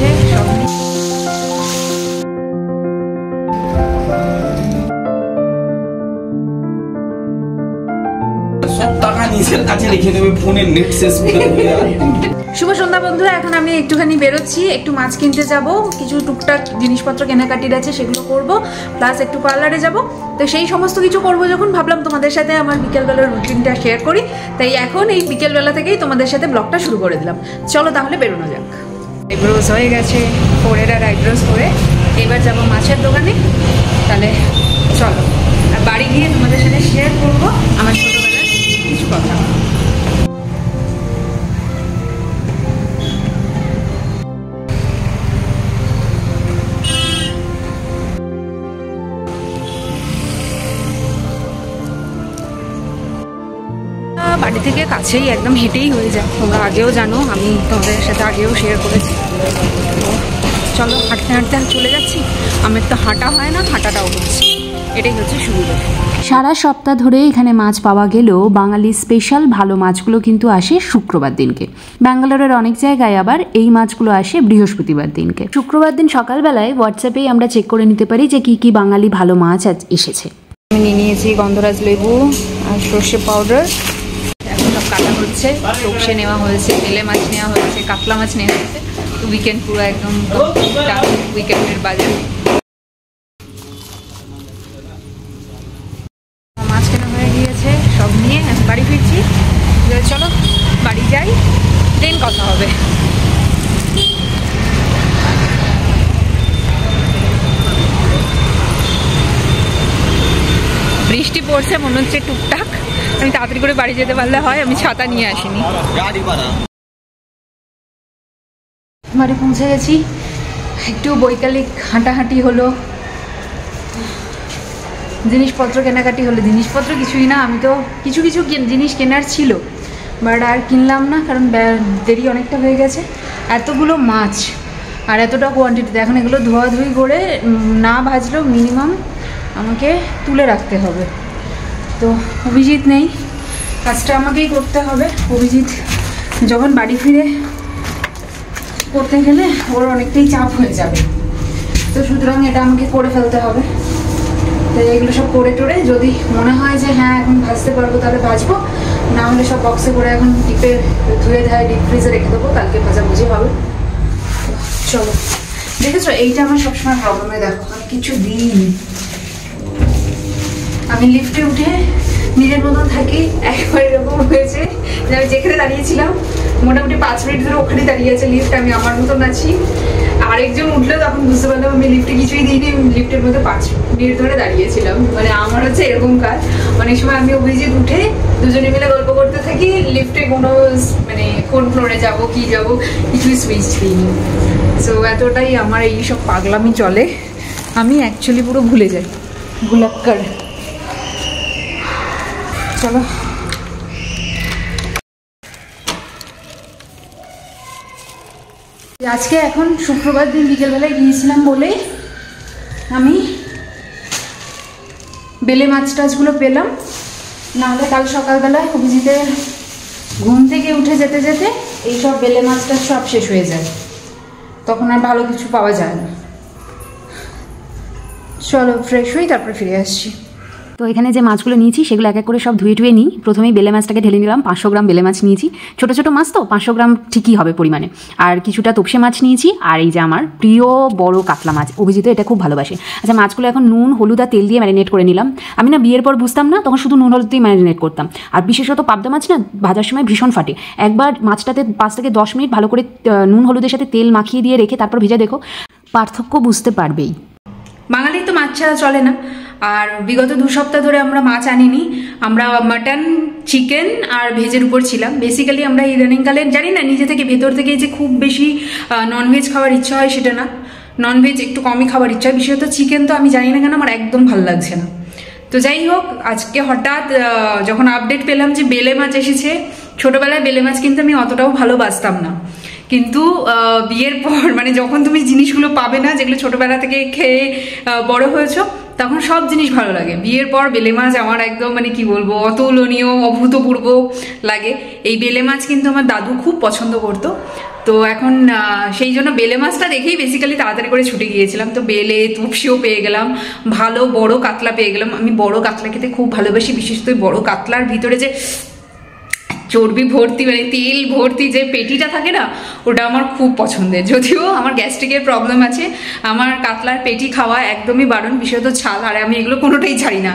গিয়েছে সব। শুভ সন্ধ্যা বন্ধুরা, এখন আমি একটুখানি বেরোচ্ছি, একটু মাছ কিনতে যাব, কিছু টুকটাক জিনিসপত্র কেনাকাটির আছে সেগুলো করব, প্লাস একটু পার্লারে যাব। তো সেই সমস্ত কিছু করব যখন, ভাবলাম তোমাদের সাথে আমার বিকেলবেলার রুটিনটা শেয়ার করি, তাই এখন এই বিকেলবেলা থেকেই তোমাদের সাথে ব্লগটা শুরু করে দিলাম। চলো তাহলে বেরোনো যাক। আইব্রোস হয়ে গেছে, ফোরের আর আইব্রোস করে এবার যাব মাছের দোকানে। তাহলে চলো, আর বাড়ি গিয়ে তোমাদের সাথে শেয়ার করবো আমার ছোটোবেলার কিছু কথা। বাড়ি থেকে কাছেই, একদম হেঁটেই হয়ে যায়, তোমরা আগেও জানো, আমি তোমাদের সাথে আগেও শেয়ার করেছি। চলো হাঁটতে হাঁটতে চলে যাচ্ছি। আমার তো হাঁটা হয় না, হাঁটাটাও হচ্ছে, এটাই হচ্ছে সুবিধা। সারা সপ্তাহ ধরে এখানে মাছ পাওয়া গেলেও বাঙালির স্পেশাল ভালো মাছগুলো কিন্তু আসে শুক্রবার দিনকে। ব্যাঙ্গালোরের অনেক জায়গায় আবার এই মাছগুলো আসে বৃহস্পতিবার দিনকে। শুক্রবার দিন সকালবেলায় হোয়াটসঅ্যাপেই আমরা চেক করে নিতে পারি যে কি কি বাঙালি ভালো মাছ আজ এসেছে। আমি নিয়ে নিয়েছি গন্ধরাজ লেবু আর সর্ষে পাউডার। এখন সব কাটা হচ্ছে, সর্ষে নেওয়া হয়েছে, বেলে মাছ নেওয়া হয়েছে, কাতলা মাছ নেওয়া হয়েছে। তো উইকেন্ড পুরো একদম উইকেন্ডের বাজার। মাছ কেনা হয়ে গিয়েছে, সব নিয়ে আমি বাড়ি ফিরছি। চলো বাড়ি যাই, দেন কথা হবে। বৃষ্টি পড়ছে মনে হচ্ছে টুকটাক, আমি তাড়াতাড়ি করে বাড়ি যেতে পারলে হয়, আমি ছাতা নিয়ে আসিনি। বাড়ি পৌঁছে গেছি, একটু বৈকালিক হাঁটাহাঁটি হলো, জিনিসপত্র কেনাকাটি হলো। জিনিসপত্র কিছুই না, আমি তো কিছু কিছু জিনিস কেনার ছিল, বাট আর কিনলাম না, কারণ দেরি অনেকটা হয়ে গেছে। এতগুলো মাছ আর এতটা কোয়ান্টিটিতে, এখন এগুলো ধোয়াধুয়ি করে না ভাজলেও মিনিমাম আমাকে তুলে রাখতে হবে। তো অভিজিৎ নেই, কাজটা আমাকেই করতে হবে। অভিজিৎ যখন বাড়ি ফিরে করতে গেলে ওর অনেকটাই চাপ হয়ে যাবে, তো সুতরাং এটা আমাকে করে ফেলতে হবে। তো এগুলো সব করে টোরে যদি মনে হয় যে হ্যাঁ এখন ভাজতে পারবো তাহলে ভাজবো, না হলে সব বক্সে করে এখন ডিপে ধুয়ে ধায় ডিপ ফ্রিজে রেখে দেবো, কালকে ভাজাভুজি হবে। চলো, দেখেছো এইটা আমার সবসময় প্রবলেমে, দেখো আমি কিছু দিইনি। আমি লিফটে উঠে নিজের মতন থাকি, একবার এরকম হয়েছে যে আমি যেখানে দাঁড়িয়েছিলাম মোটামুটি 5 মিনিট ধরে ওখানে দাঁড়িয়ে আছে লিফট, আমি আমার মতন আছি। আরেকজন উঠলো, তখন বুঝতে পারলাম আমি লিফটে কিছুই দিইনি, লিফটের মধ্যে 5 মিনিট ধরে দাঁড়িয়েছিলাম। মানে আমার হচ্ছে এরকম কাজ, অনেক সময় আমি অভিজিৎ উঠে দুজনে মিলে গল্প করতে থাকি, লিফটে কোনো মানে কোন ফ্লোরে যাবো কি যাবো কিছুই সুইচ দিইনি। সো এতটাই আমার এই সব পাগলামি চলে, আমি অ্যাকচুয়ালি পুরো ভুলে যাই, ভুলাক্কার। চলো আজকে এখন শুক্রবার দিন বিকেলবেলায় গিয়েছিলাম বলে আমি বেলে মাছ টাছগুলো পেলাম, নাহলে কাল সকালবেলায় অভিজিতের ঘুম থেকে উঠে যেতে যেতে এইসব বেলে মাছ টাছ সব শেষ হয়ে যায়, তখন আর ভালো কিছু পাওয়া যায় না। চলো ফ্রেশ হই, তারপর ফিরে আসছি। তো এখানে যে মাছগুলো নিয়েছি সেগুলো এক এক করে সব ধুয়ে টুয়ে নিই। প্রথমেই বেলে মাছটাকে ঢেলে নিলাম, 500 গ্রাম বেলে মাছ নিয়েছি, ছোটো ছোটো মাছ তো 500 গ্রাম ঠিকই হবে পরিমাণে। আর কিছুটা তোপসে মাছ নিয়েছি, আর এই যে আমার প্রিয় বড় কাতলা মাছ, অভিজিৎ এটা খুব ভালোবাসে। আচ্ছা, মাছগুলো এখন নুন হলুদ আর তেল দিয়ে ম্যারিনেট করে নিলাম। আমি না বিয়ের পর বুঝতাম না, তখন শুধু নুন হলুদ দিয়ে ম্যারিনেট করতাম, আর বিশেষত পাবদা মাছ না ভাজার সময় ভীষণ ফাটে। একবার মাছটাতে 5 থেকে 10 মিনিট ভালো করে নুন হলুদের সাথে তেল মাখিয়ে দিয়ে রেখে তারপর ভেজে দেখো, পার্থক্য বুঝতে পারবেই। বাঙালির তো মাছ ছাড়া চলে না, আর বিগত 2 সপ্তাহ ধরে আমরা মাছ আনিনি, আমরা মাটন চিকেন আর ভেজের উপর ছিলাম। বেসিক্যালি আমরা ইদানিংকালে জানি না নিজে থেকে ভেতর থেকে যে খুব বেশি ননভেজ খাওয়ার ইচ্ছা হয় সেটা না, ননভেজ একটু কমই খাওয়ার ইচ্ছা হয়। বিশেষত চিকেন তো আমি জানি না কেন আমার একদম ভালো লাগছে না। তো যাই হোক, আজকে হঠাৎ যখন আপডেট পেলাম যে বেলে মাছ এসেছে, ছোটবেলায় বেলে মাছ কিন্তু আমি অতটাও ভালোবাসতাম না, কিন্তু বিয়ের পর মানে যখন তুমি জিনিসগুলো পাবে না যেগুলো ছোটবেলা থেকে খেয়ে বড় হয়েছো, তখন সব জিনিস ভালো লাগে। বিয়ের পর বেলে মাছ আমার একদম মানে কি বলবো, অতুলনীয়, অভূতপূর্ব লাগে। এই বেলে মাছ কিন্তু আমার দাদু খুব পছন্দ করতো। তো এখন সেই জন্য বেলে মাছটা দেখেই বেসিক্যালি তাড়াতাড়ি করে ছুটে গিয়েছিলাম। তো বেলে তপসিও পেয়ে গেলাম, ভালো বড় কাতলা পেয়ে গেলাম। আমি বড় কাতলা খেতে খুব ভালোবাসি, বিশেষত বড় কাতলার ভিতরে যে চর্বি ভর্তি মানে তেল ভর্তি যে পেটিটা থাকে না, ওটা আমার খুব পছন্দের। যদিও আমার গ্যাস্ট্রিকের প্রবলেম আছে, আমার কাতলার পেটি খাওয়া একদমই বারণ, বিশেষত ছাল, আর আমি এগুলো কোনোটাই ছাড়ি না।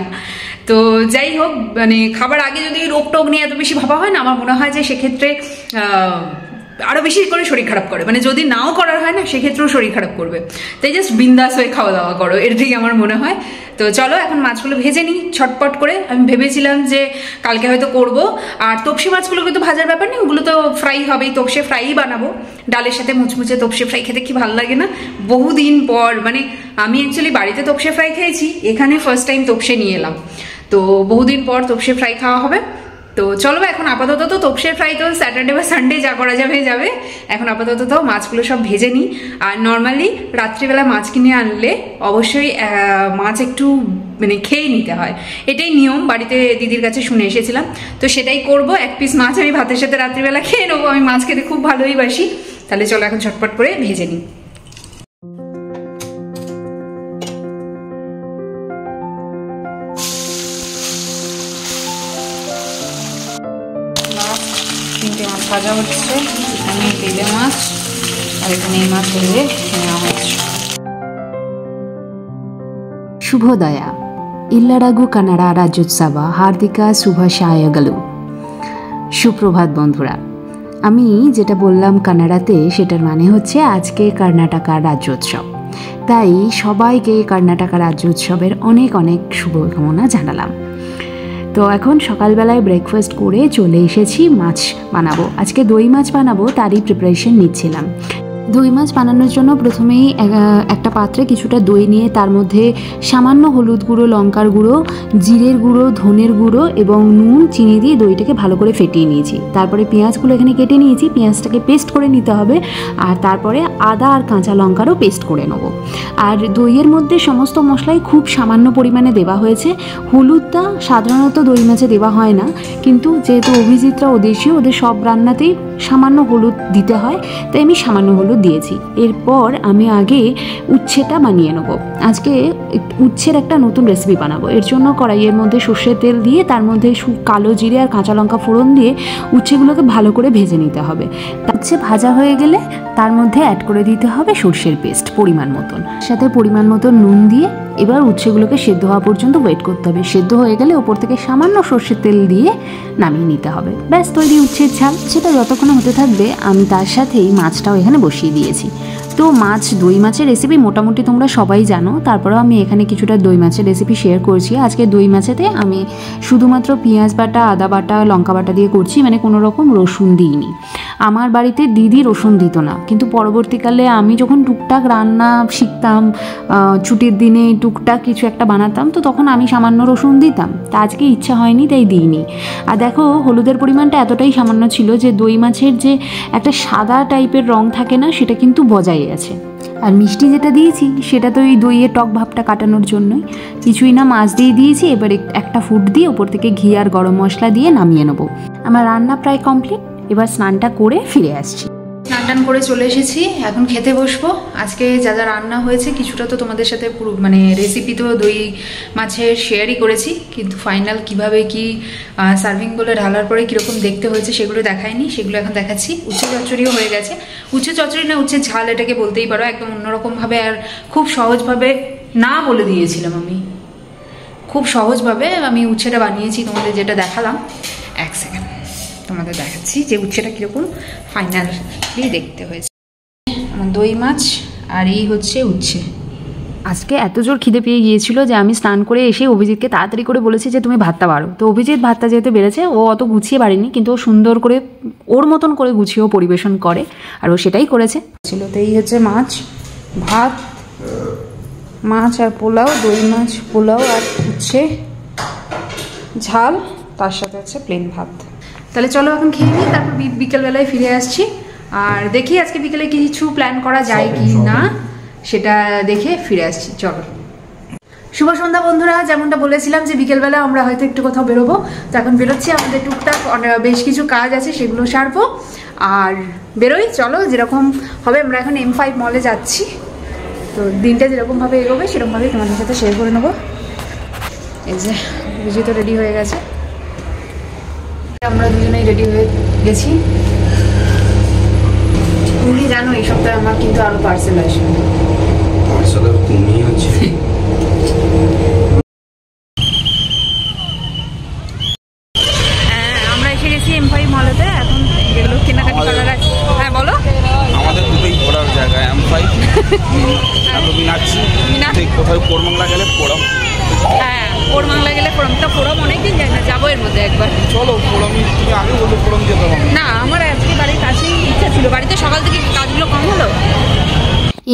তো যাই হোক, মানে খাবার আগে যদি রোগ টোগ নিয়ে এত বেশি ভাবা হয় না, আমার মনে হয় যে সেক্ষেত্রে আরো বেশি করে শরীর খারাপ করে। মানে যদি নাও করার হয় না, সেক্ষেত্রেও শরীর খারাপ করবে। তাই জাস্ট বিন্দাস হয়ে খাওয়া দাওয়া করো, এটাই আমার মনে হয়। তো চলো এখন মাছগুলো ভেজে নিই ছটপট করে। আমি ভেবেছিলাম যে কালকে হয়তো করব। আর তপসি মাছগুলো কিন্তু ভাজার ব্যাপার নেই, ওগুলো তো ফ্রাই হবেই, তপসে ফ্রাই বানাবো। ডালের সাথে মুচমুচে তপসে ফ্রাই খেতে কি ভালো লাগে না? বহুদিন পর, মানে আমি অ্যাকচুয়ালি বাড়িতে তপসে ফ্রাই খেয়েছি, এখানে ফার্স্ট টাইম তপসে নিয়ে এলাম। তো বহুদিন পর তপসে ফ্রাই খাওয়া হবে। তো চলো এখন আপাতত তো তপসের ফ্রাই তো স্যাটারডে বা সানডে যা করা যাবে যাবে। এখন আপাতত তো মাছগুলো সব ভেজে নিই। আর নর্মালি রাত্রিবেলা মাছ কিনে আনলে অবশ্যই মাছ একটু মানে খেয়ে নিতে হয়, এটাই নিয়ম। বাড়িতে দিদির কাছে শুনে এসেছিলাম, তো সেটাই করব। এক পিস মাছ আমি ভাতের সাথে রাত্রিবেলা খেয়ে নেবো। আমি মাছ খেতে খুব ভালোই বাসি। তাহলে চলো এখন ঝটপট করে ভেজে নিই। তিনটে মাছ ভাজা হচ্ছে, এখানে বেলে মাছ আর এখানে এই মাছ ভেজে নেওয়া হচ্ছে। ಶುಭೋದಯ ಎಲ್ಲರಿಗೂ ಕನ್ನಡ ರಾಜ್ಯೋತ್ಸವ হার্দিক শুভাশয়ಗಳು। সুপ্রভাত বন্ধুরা। আমি যেটা বললাম কানাডাতে, সেটার মানে হচ্ছে আজকে কর্ণাটকা রাজ্যোৎসব। তাই সবাইকে কর্ণাটকা রাজ্যোৎসবের অনেক অনেক শুভকামনা জানালাম। তো এখন সকালবেলায় ব্রেকফাস্ট করে চলে এসেছি মাছ বানাবো। আজকে দই মাছ বানাবো, তারই প্রিপারেশন নিচ্ছিলাম। দই মাছ বানানোর জন্য প্রথমেই একটা পাত্রে কিছুটা দই নিয়ে তার মধ্যে সামান্য হলুদ গুঁড়ো, লঙ্কার গুঁড়ো, জিরের গুঁড়ো, ধনের গুঁড়ো এবং নুন, চিনি দিয়ে দইটাকে ভালো করে ফেটিয়ে নিয়েছি। তারপরে পেঁয়াজগুলো এখানে কেটে নিয়েছি, পেঁয়াজটাকে পেস্ট করে নিতে হবে। আর তারপরে আদা আর কাঁচা লঙ্কারও পেস্ট করে নেব। আর দইয়ের মধ্যে সমস্ত মশলাই খুব সামান্য পরিমাণে দেওয়া হয়েছে। হলুদটা সাধারণত দই মাছে দেওয়া হয় না, কিন্তু যেহেতু অভিজিৎরা ওদেশীয়, ওদের সব রান্নাতেই সামান্য হলুদ দিতে হয়, তাই আমি সামান্য হলুদ দিয়েছি। এরপর আমি আগে উচ্ছেটা বানিয়ে নেব। আজকে উচ্ছের একটা নতুন রেসিপি বানাবো। এর জন্য কড়াইয়ের মধ্যে সর্ষের তেল দিয়ে তার মধ্যে কালো জিরে আর কাঁচা লঙ্কা ফোড়ন দিয়ে উচ্ছেগুলোকে ভালো করে ভেজে নিতে হবে। উচ্ছে ভাজা হয়ে গেলে তার মধ্যে অ্যাড করে দিতে হবে সর্ষের পেস্ট পরিমাণ মতন, সাথে পরিমাণ মতন নুন দিয়ে এবার উচ্ছেগুলোকে সেদ্ধ হওয়া পর্যন্ত ওয়েট করতে হবে। সেদ্ধ হয়ে গেলে ওপর থেকে সামান্য সর্ষের তেল দিয়ে নামিয়ে নিতে হবে। ব্যাস তৈরি উচ্ছের ঝাল। সেটা যতক্ষণ হতে থাকবে আমি তার সাথেই মাছটাও এখানে বসিয়ে দিয়েছি। তো দই মাছের রেসিপি মোটামুটি তোমরা সবাই জানো, তারপরেও আমি এখানে কিছুটা দই মাছের রেসিপি শেয়ার করছি। আজকে দই মাছেতে আমি শুধুমাত্র পেঁয়াজ বাটা, আদা বাটা, লঙ্কা বাটা দিয়ে করছি, মানে কোনো রকম রসুন দিইনি। আমার বাড়িতে দিদি রসুন দিত না, কিন্তু পরবর্তীকালে আমি যখন টুকটাক রান্না শিখতাম, ছুটির দিনে টুকটাক কিছু একটা বানাতাম, তো তখন আমি সামান্য রসুন দিতাম। তা আজকে ইচ্ছা হয়নি, তাই দিইনি। আর দেখো হলুদের পরিমাণটা এতটাই সামান্য ছিল যে দই মাছের যে একটা সাদা টাইপের রং থাকে না, সেটা কিন্তু বজায় আছে। আর মিষ্টি যেটা দিয়েছি সেটা তো এই দইয়ের টক ভাবটা কাটানোর জন্যই। কিছুই না, মাছ দিয়ে দিয়েছি। এবার একটা ফুট দিয়ে ওপর থেকে ঘি আর গরম মশলা দিয়ে নামিয়ে নেবো। আমার রান্না প্রায় কমপ্লিট। এবার স্নানটা করে ফিরে আসছি। স্নান টান করে চলে এসেছি, এখন খেতে বসবো। আজকে যা যা রান্না হয়েছে কিছুটা তো তোমাদের সাথে পুরো মানে রেসিপি তো দই মাছের শেয়ারই করেছি, কিন্তু ফাইনাল কিভাবে কি সার্ভিং বলে ঢালার পরে কীরকম দেখতে হয়েছে সেগুলো দেখায়নি, সেগুলো এখন দেখাচ্ছি। উচ্ছে চচ্চড়িও হয়ে গেছে। উচ্ছে চচ্চড়ি না উচ্ছে ঝাল এটাকে বলতেই পারো, একদম অন্যরকমভাবে আর খুব সহজভাবে না বলে দিয়েছিলাম। আমি খুব সহজভাবে আমি উচ্ছেটা বানিয়েছি, তোমাদের যেটা দেখালাম। এক সেকেন্ড তোমাদের দেখাচ্ছি যে উচ্ছেটা কীরকম ফাইনালি দেখতে হয়েছে। আমার দই মাছ আর এই হচ্ছে উচ্ছে। আজকে এত জোর খিদে পেয়ে গিয়েছিল যে আমি স্নান করে এসে অভিজিৎকে তাড়াতাড়ি করে বলেছি যে তুমি ভাতটা বাড়ো। তো অভিজিৎ ভাতটা যেহেতু বেড়েছে, ও অত গুছিয়ে বাড়েনি, কিন্তু ও সুন্দর করে ওর মতন করে গুছিয়েও পরিবেশন করে, আর ও সেটাই করেছে। ছিল তো এই হচ্ছে মাছ, ভাত, মাছ আর পোলাও, দই মাছ পোলাও আর উচ্ছে ঝাল, তার সাথে হচ্ছে প্লেন ভাত। তাহলে চলো এখন খেয়ে নিই, তারপর বিকেলবেলায় ফিরে আসছি। আর দেখি আজকে বিকেলে কিছু প্ল্যান করা যায় কি না, সেটা দেখে ফিরে আসছি। চলো। শুভ সন্ধ্যা বন্ধুরা, যেমনটা বলেছিলাম যে বিকেলবেলা আমরা হয়তো একটু কোথাও বেরোবো, তো এখন বেরোচ্ছি। আমাদের টুকটাক বেশ কিছু কাজ আছে, সেগুলো সারবো আর বেরোই। চলো, যেরকম হবে। আমরা এখন M5 মলে যাচ্ছি, তো দিনটা যেরকমভাবে এগোবে সেরকমভাবেই তোমাদের সাথে শেয়ার করে নেবো। এই যে বুঝি তো রেডি হয়ে গেছে, আমরা দুজনেই রেডি হয়ে গেছি। তুমি জানো এই সপ্তাহে আমার কিন্তু আরো পার্সেল আসবে। তুমি আছে আমরা এসে গেছি M5 মলেতে। এখন যেগুলো কেনাকাটি করার আছে, হ্যাঁ বলো। আমাদের দুটোই ঘোরার জায়গা, M5 মীনাক্ষী। কোথাও কোরমাংলা গেলে পোড়াম। হ্যাঁ, কোরমাংলা গেলে পোড়াম। তো পোড়াম অনেকদিন যাই না, যাবো এর মধ্যে একবার। চলো পোড়াম, তুমি আগে বললে পোড়াম যেতে হবে না, আমার আজকে বাড়ির কাছেই ইচ্ছা ছিল। বাড়িতে সকাল থেকে কাজগুলো কম হলো।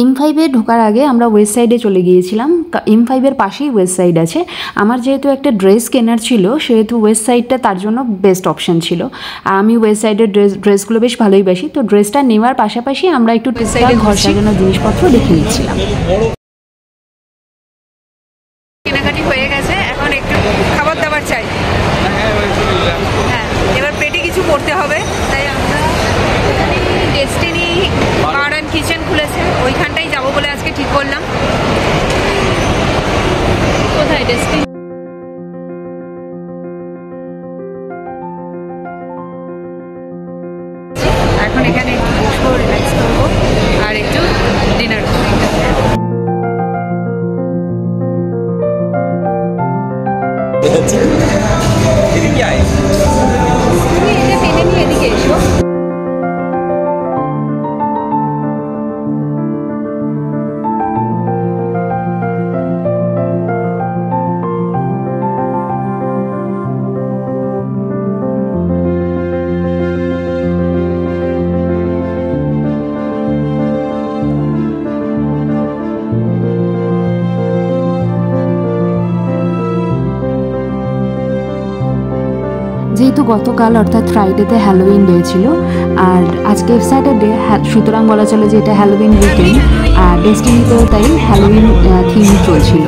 M5-এ ঢোকার আগে আমরা ওয়েস্ট সাইডে চলে গিয়েছিলাম। M5-এর পাশেই ওয়েস্ট সাইড আছে। আমার যেহেতু একটা ড্রেস কেনার ছিল, সেহেতু ওয়েস্ট সাইডটা তার জন্য বেস্ট অপশন ছিল। আর আমি ওয়েস্ট সাইডের ড্রেসগুলো বেশ ভালোই বাসি, তো ড্রেসটা নেওয়ার পাশাপাশি আমরা একটু ওয়েস্ট সাইডে ঘর সাজানোর জিনিসপত্র দেখে নিচ্ছিলাম। কেনাকাটি হয়ে গেছে, এখন একটু খাবার দাবার চাই। হ্যাঁ, এবার পেটে কিছু করতে হবে, তাই আমরা ডেস্টিনি বার অ্যান্ড কিচেন খুলেছে, ওইখানটাই যাবো বলে আজকে ঠিক করলাম। কোথায় ডেস্টিনি? এখন এখানে একটু বসবো, রিল্যাক্স করবো আর একটু ডিনার করবো। এদিকে আয়, তুমি এটা টেনে নিয়ে এদিকে এসো। যেহেতু গতকাল অর্থাৎ ফ্রাইডেতে হ্যালোউইন ডে ছিল, আর আজকে স্যাটারডে, সুতরাং বলা চলে যে এটা হ্যালোউইন উইকেন্ড। আর ডেস্টিনিতেও তাই হ্যালোউইন থিম চলছিল।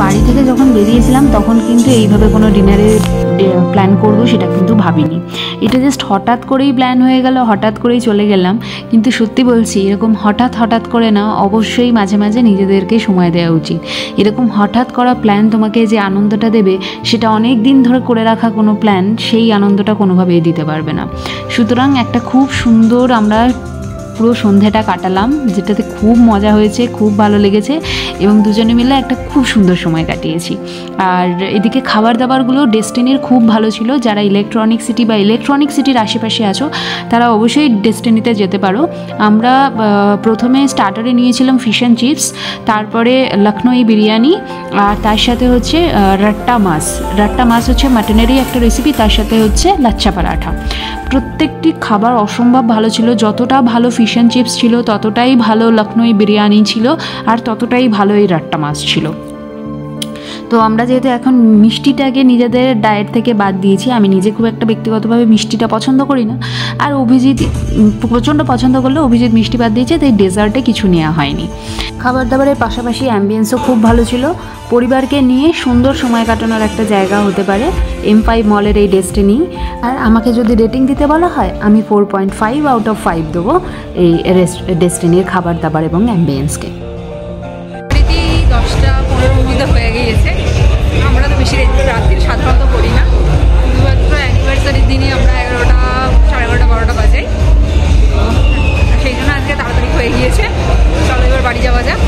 বাড়ি থেকে যখন বেরিয়েছিলাম তখন কিন্তু এইভাবে কোনো ডিনারের প্ল্যান করবো সেটা কিন্তু ভাবিনি। এটা জাস্ট হঠাৎ করেই প্ল্যান হয়ে গেল, হঠাৎ করেই চলে গেলাম। কিন্তু সত্যি বলছি, এরকম হঠাৎ করে না, অবশ্যই মাঝে মাঝে নিজেদেরকে সময় দেওয়া উচিত। এরকম হঠাৎ করা প্ল্যান তোমাকে যে আনন্দটা দেবে, সেটা অনেক দিন ধরে করে রাখা কোনো প্ল্যান সেই আনন্দটা কোনোভাবেই দিতে পারবে না। সুতরাং একটা খুব সুন্দর আমরা পুরো সন্ধ্যাটা কাটালাম, যেটাতে খুব মজা হয়েছে, খুব ভালো লেগেছে এবং দুজনে মিলে একটা খুব সুন্দর সময় কাটিয়েছি। আর এদিকে খাবার দাবারগুলো ডেস্টিনির খুব ভালো ছিল। যারা ইলেকট্রনিক সিটি বা ইলেকট্রনিক সিটির আশেপাশে আছো, তারা অবশ্যই ডেস্টিনিতে যেতে পারো। আমরা প্রথমে স্টার্টারে নিয়েছিলাম ফিশ অ্যান্ড চিপস, তারপরে লখনৌ বিরিয়ানি, আর তার সাথে হচ্ছে রাট্টা মাছ। রাট্টা মাছ হচ্ছে মাটনেরই একটা রেসিপি, তার সাথে হচ্ছে লাচ্ছা পরাঠা। প্রত্যেকটি খাবার অসম্ভব ভালো ছিল। যতটা ভালো ফিশ অ্যান্ড চিপস ছিল, ততটাই ভালো লখনৌ বিরিয়ানি ছিল, আর ততটাই ভালো এই রাট্টা মাছ ছিল। তো আমরা যেহেতু এখন মিষ্টিটাকে নিজেদের ডায়েট থেকে বাদ দিয়েছি, আমি নিজে খুব একটা ব্যক্তিগতভাবে মিষ্টিটা পছন্দ করি না, আর অভিজিৎ প্রচণ্ড পছন্দ করলে অভিজিৎ মিষ্টি বাদ দিয়েছে, তাই ডেজার্টে কিছু নেওয়া হয়নি। খাবার দাবারের পাশাপাশি অ্যাম্বিয়েন্সও খুব ভালো ছিল। পরিবারকে নিয়ে সুন্দর সময় কাটানোর একটা জায়গা হতে পারে M5 মলের এই ডেস্টিনি। আর আমাকে যদি রেটিং দিতে বলা হয়, আমি 4.5 আউট অফ 5 দেবো এই ডেস্টিনির খাবার দাবার এবং অ্যাম্বিয়েন্সকে। 10:15 হয়ে গিয়েছে। আমরা তো বেশি রাত্রি সাধারণত করি না, শুধুমাত্র অ্যানিভার্সারির দিনই আমরা 11টা, 11:30, 12টা বাজে। সেই জন্য আজকে তাড়াতাড়ি হয়ে গিয়েছে। চলো এবার বাড়ি যাওয়া যাক।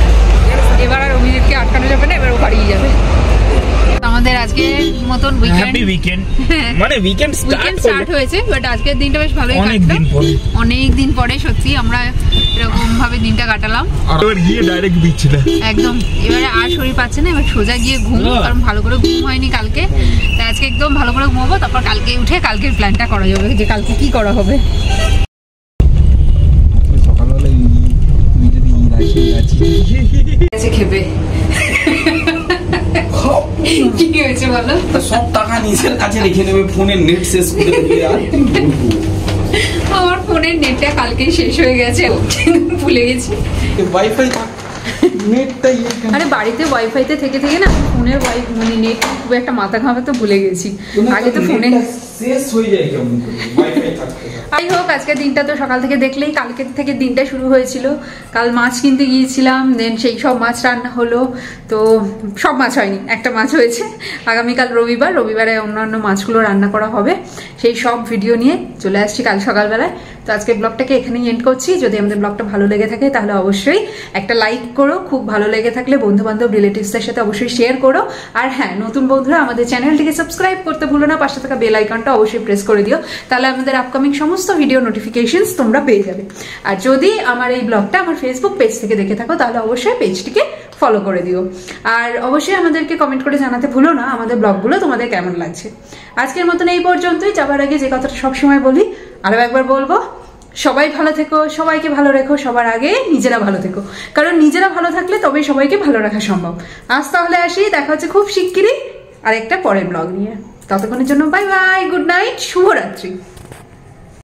এবার আর অভিজিৎকে আটকানো যাবে না, এবার ও বাড়ি যাবে। আমাদের আজকে মতন উইকেন্ড মানে উইকেন্ড স্টার্ট হয়েছে, বাট আজকের দিনটা বেশ ভালোই কাটলো। অনেক দিন পরে সত্যি আমরা এরকম ভাবে দিনটা কাটালাম। এবার গিয়ে ডাইরেক্ট বিচ না, একদম এবারে আর শরীর পাচ্ছে না, এবার সোজা গিয়ে ঘুম, কারণ ভালো করে ঘুম হয়নি কালকে। তাই আজকে একদম ভালো করে ঘুমাবো, তারপর কালকে উঠে কালকের প্ল্যানটা করা যাবে যে কালকে কি করা হবে। সকালবেলা তুমি যদি খেবে কি হয়েছে বলো? সব টাকা নিজের কাছে রেখে দেবে, ফোনের নেট শেষ করে দেবে। আর আমার ফোনের নেটটা কালকেই শেষ হয়ে গেছে, ভুলে গেছি। ওয়াইফাই থাক নেটটাই আরে বাড়িতে ওয়াইফাইতে থেকে থেকে না ফোনের মানে নেট খুব একটা মাথা ঘামাতে ভুলে গেছি। আগে তো ফোনে শেষ হয়ে যায় কেমন করে ওয়াইফাই থাকতে। যাই হোক, আজকের দিনটা তো সকাল থেকে দেখলেই, কালকে থেকে দিনটা শুরু হয়েছিল। কাল মাছ কিনতে গিয়েছিলাম, দেন সেই সব মাছ রান্না হলো। তো সব মাছ হয়নি, একটা মাছ হয়েছে। আগামীকাল রবিবারে অন্যান্য মাছগুলো রান্না করা হবে। সেই সব ভিডিও নিয়ে চলে আসছি কাল সকালবেলায়। তো আজকে ব্লগটাকে এখানেই এন্ড করছি। যদি আমাদের ব্লগটা ভালো লেগে থাকে তাহলে অবশ্যই একটা লাইক করো, খুব ভালো লেগে থাকলে বন্ধু বান্ধব রিলেটিভসদের সাথে অবশ্যই শেয়ার করো। আর হ্যাঁ, নতুন বন্ধুরা আমাদের চ্যানেলটিকে সাবস্ক্রাইব করতে ভুলো না, পাশে থাকা বেল আইকনটা অবশ্যই প্রেস করে দিও, তাহলে আমাদের আপকামিং সমস্ত ভিডিও নোটিফিকেশনস তোমরা পেয়ে যাবে। আর যদি আমার এই ব্লগটা আমার ফেসবুক পেজ থেকে দেখে থাকো তাহলে অবশ্যই পেজটিকে ফলো করে দিও। আর অবশ্যই আমাদেরকে কমেন্ট করে জানাতে ভুলো না আমাদের ব্লগগুলো তোমাদের কেমন লাগছে। আজকের মতন এই পর্যন্তই। যাবার আগে যে কথাটা সবসময় বলি, আরও একবার বলবো, সবাই ভালো থেকো, সবাইকে ভালো রেখো, সবার আগে নিজেরা ভালো থেকো, কারণ নিজেরা ভালো থাকলে তবেই সবাইকে ভালো রাখা সম্ভব। আজ তাহলে আসি, দেখা হচ্ছে খুব শিগগিরই আর একটা পরের ব্লগ নিয়ে। ততক্ষণের জন্য বাই বাই, গুড নাইট, শুভরাত্রি।